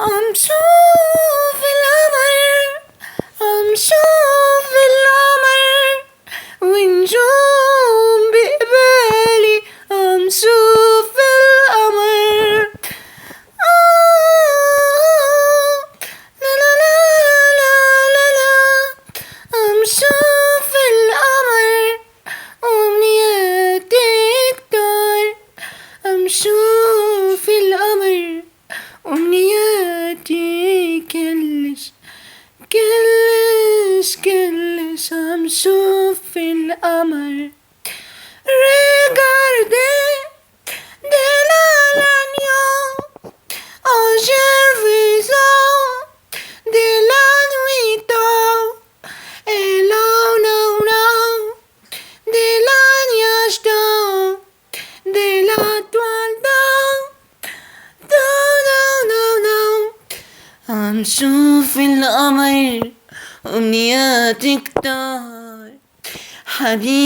شوف القمر، عم شوف القمر ونجوم بقبالي، عم شوف القمر. لا لا لا لا لا لا، عم شوف القمر وأمنياتي كتار، عم شوف القمر وأمنياتي كلش كلش كلش، عم شوف القمر. Regardez de l'agneau en gervisant de la nuit tôt, et là non non de la nuage d'eau, de la toile d'eau, no no no. عم شوف القمر وأمنياتي كتار حبيبي.